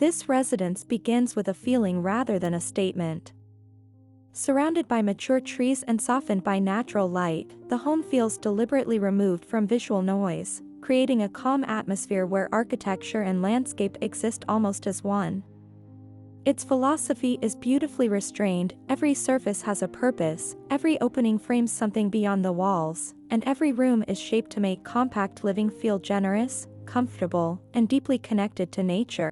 This residence begins with a feeling rather than a statement. Surrounded by mature trees and softened by natural light, the home feels deliberately removed from visual noise, creating a calm atmosphere where architecture and landscape exist almost as one. Its philosophy is beautifully restrained, every surface has a purpose, every opening frames something beyond the walls, and every room is shaped to make compact living feel generous, comfortable, and deeply connected to nature.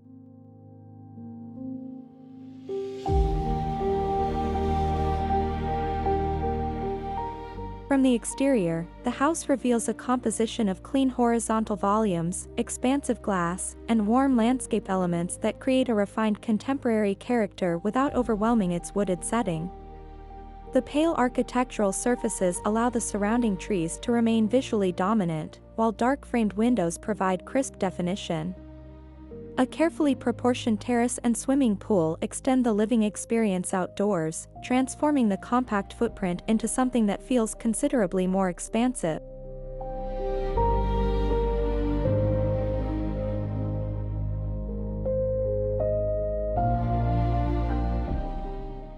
From the exterior, the house reveals a composition of clean horizontal volumes, expansive glass, and warm landscape elements that create a refined contemporary character without overwhelming its wooded setting. The pale architectural surfaces allow the surrounding trees to remain visually dominant, while dark framed windows provide crisp definition. A carefully proportioned terrace and swimming pool extend the living experience outdoors, transforming the compact footprint into something that feels considerably more expansive.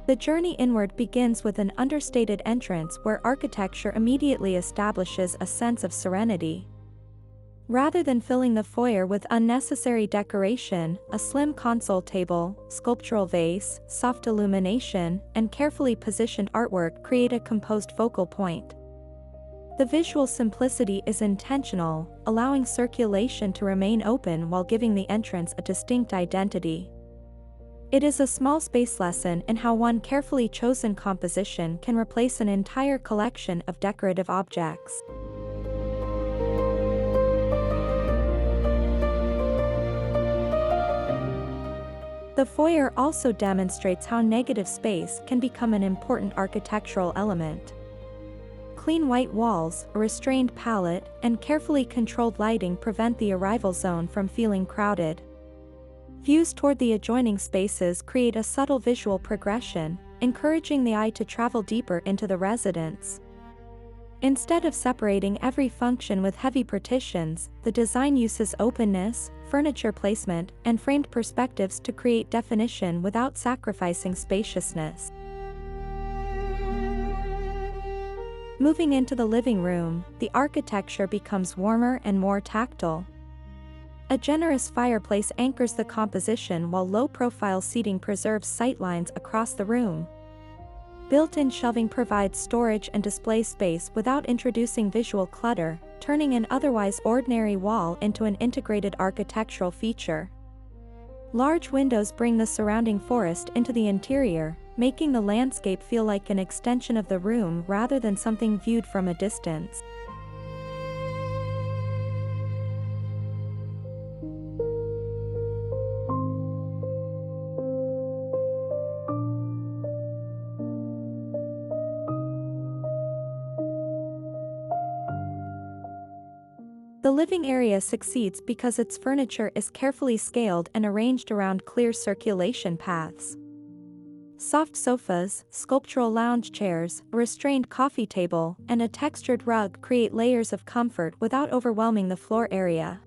The journey inward begins with an understated entrance where architecture immediately establishes a sense of serenity. Rather than filling the foyer with unnecessary decoration, a slim console table, sculptural vase, soft illumination, and carefully positioned artwork create a composed focal point. The visual simplicity is intentional, allowing circulation to remain open while giving the entrance a distinct identity. It is a small space lesson in how one carefully chosen composition can replace an entire collection of decorative objects. The foyer also demonstrates how negative space can become an important architectural element. Clean white walls, a restrained palette, and carefully controlled lighting prevent the arrival zone from feeling crowded. Views toward the adjoining spaces create a subtle visual progression, encouraging the eye to travel deeper into the residence. Instead of separating every function with heavy partitions, the design uses openness, furniture placement, and framed perspectives to create definition without sacrificing spaciousness. Moving into the living room, the architecture becomes warmer and more tactile. A generous fireplace anchors the composition while low-profile seating preserves sightlines across the room. Built-in shelving provides storage and display space without introducing visual clutter, turning an otherwise ordinary wall into an integrated architectural feature. Large windows bring the surrounding forest into the interior, making the landscape feel like an extension of the room rather than something viewed from a distance. The living area succeeds because its furniture is carefully scaled and arranged around clear circulation paths. Soft sofas, sculptural lounge chairs, a restrained coffee table, and a textured rug create layers of comfort without overwhelming the floor area.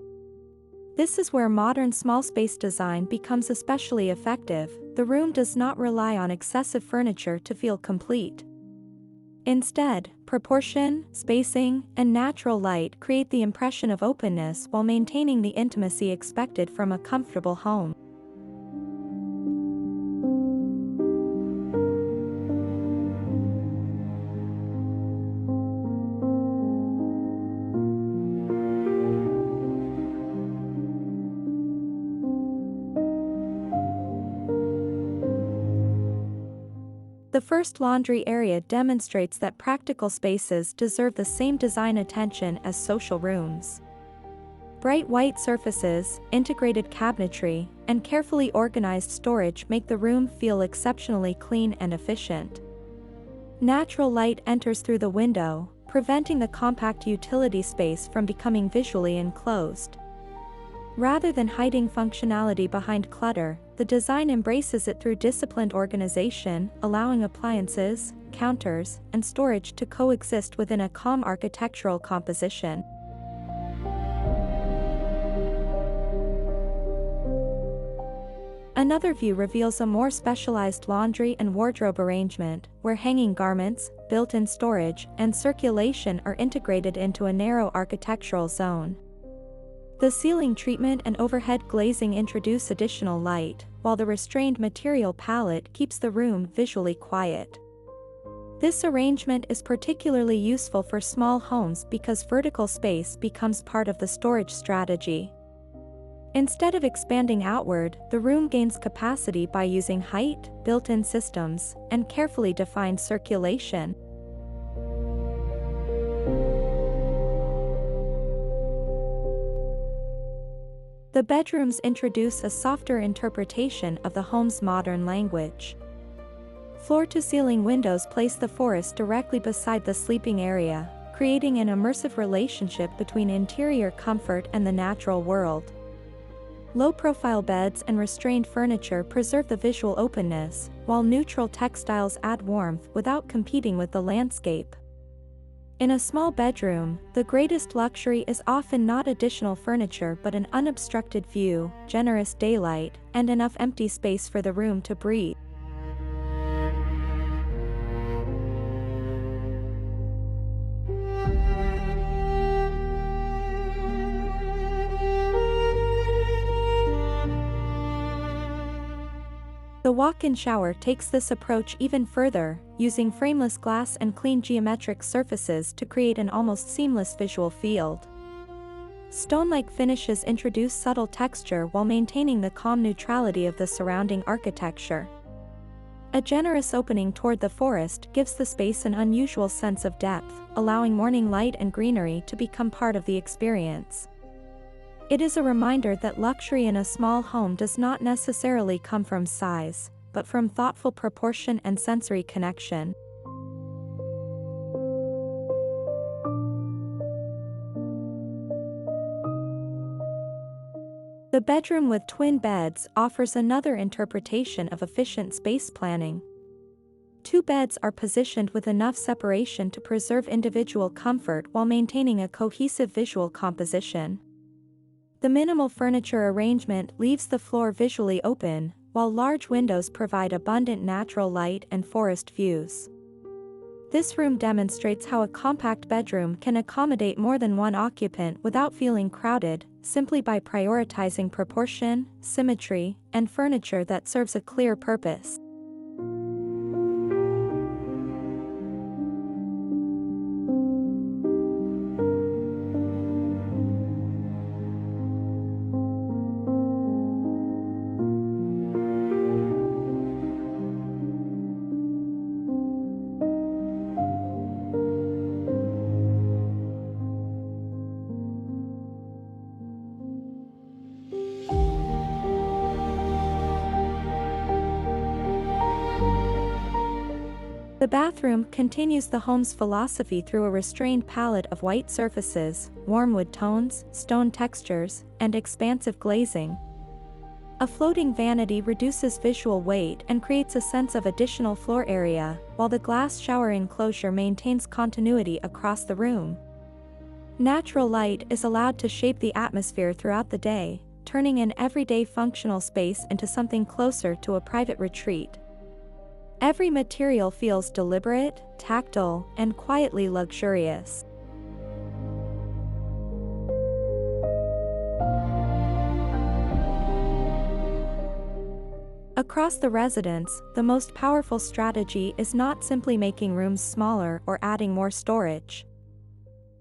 This is where modern small space design becomes especially effective. The room does not rely on excessive furniture to feel complete. Instead, proportion, spacing, and natural light create the impression of openness while maintaining the intimacy expected from a comfortable home. The first laundry area demonstrates that practical spaces deserve the same design attention as social rooms. Bright white surfaces, integrated cabinetry, and carefully organized storage make the room feel exceptionally clean and efficient. Natural light enters through the window, preventing the compact utility space from becoming visually enclosed. Rather than hiding functionality behind clutter, the design embraces it through disciplined organization, allowing appliances, counters, and storage to coexist within a calm architectural composition. Another view reveals a more specialized laundry and wardrobe arrangement, where hanging garments, built-in storage, and circulation are integrated into a narrow architectural zone. The ceiling treatment and overhead glazing introduce additional light, while the restrained material palette keeps the room visually quiet. This arrangement is particularly useful for small homes because vertical space becomes part of the storage strategy. Instead of expanding outward, the room gains capacity by using height, built-in systems, and carefully defined circulation. The bedrooms introduce a softer interpretation of the home's modern language. Floor-to-ceiling windows place the forest directly beside the sleeping area, creating an immersive relationship between interior comfort and the natural world. Low-profile beds and restrained furniture preserve the visual openness, while neutral textiles add warmth without competing with the landscape. In a small bedroom, the greatest luxury is often not additional furniture but an unobstructed view, generous daylight, and enough empty space for the room to breathe. The walk-in shower takes this approach even further, using frameless glass and clean geometric surfaces to create an almost seamless visual field. Stone-like finishes introduce subtle texture while maintaining the calm neutrality of the surrounding architecture. A generous opening toward the forest gives the space an unusual sense of depth, allowing morning light and greenery to become part of the experience. It is a reminder that luxury in a small home does not necessarily come from size, but from thoughtful proportion and sensory connection. The bedroom with twin beds offers another interpretation of efficient space planning. Two beds are positioned with enough separation to preserve individual comfort while maintaining a cohesive visual composition. The minimal furniture arrangement leaves the floor visually open, while large windows provide abundant natural light and forest views. This room demonstrates how a compact bedroom can accommodate more than one occupant without feeling crowded, simply by prioritizing proportion, symmetry, and furniture that serves a clear purpose. The bathroom continues the home's philosophy through a restrained palette of white surfaces, warm wood tones, stone textures, and expansive glazing. A floating vanity reduces visual weight and creates a sense of additional floor area, while the glass shower enclosure maintains continuity across the room. Natural light is allowed to shape the atmosphere throughout the day, turning an everyday functional space into something closer to a private retreat. Every material feels deliberate, tactile, and quietly luxurious. Across the residence, the most powerful strategy is not simply making rooms smaller or adding more storage.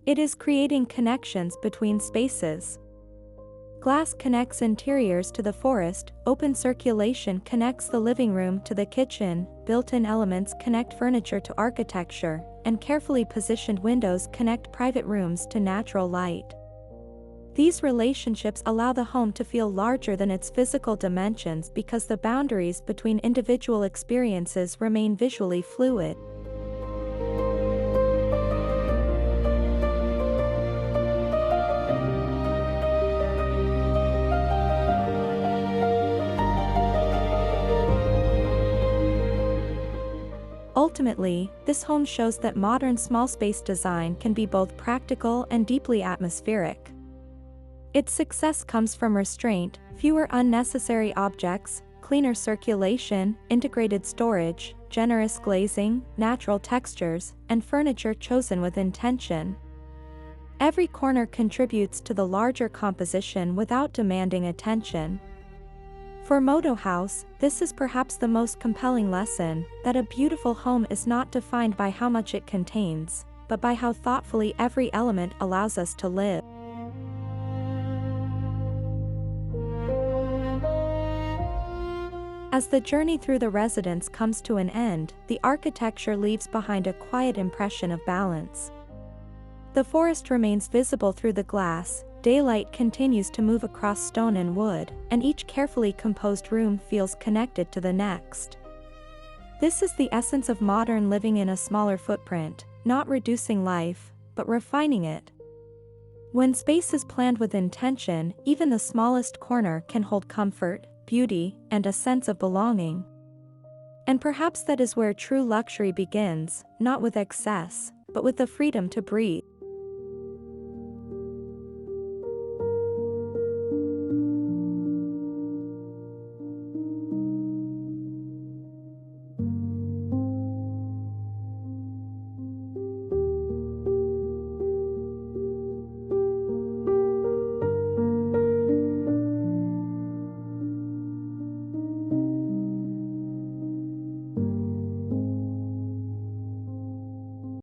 It is creating connections between spaces. Glass connects interiors to the forest, open circulation connects the living room to the kitchen, built-in elements connect furniture to architecture, and carefully positioned windows connect private rooms to natural light. These relationships allow the home to feel larger than its physical dimensions because the boundaries between individual experiences remain visually fluid. Ultimately, this home shows that modern small space design can be both practical and deeply atmospheric. Its success comes from restraint, fewer unnecessary objects, cleaner circulation, integrated storage, generous glazing, natural textures, and furniture chosen with intention. Every corner contributes to the larger composition without demanding attention. For Moto House, this is perhaps the most compelling lesson, that a beautiful home is not defined by how much it contains, but by how thoughtfully every element allows us to live. As the journey through the residence comes to an end, the architecture leaves behind a quiet impression of balance. The forest remains visible through the glass, daylight continues to move across stone and wood, and each carefully composed room feels connected to the next. This is the essence of modern living in a smaller footprint, not reducing life, but refining it. When space is planned with intention, even the smallest corner can hold comfort, beauty, and a sense of belonging. And perhaps that is where true luxury begins, not with excess, but with the freedom to breathe.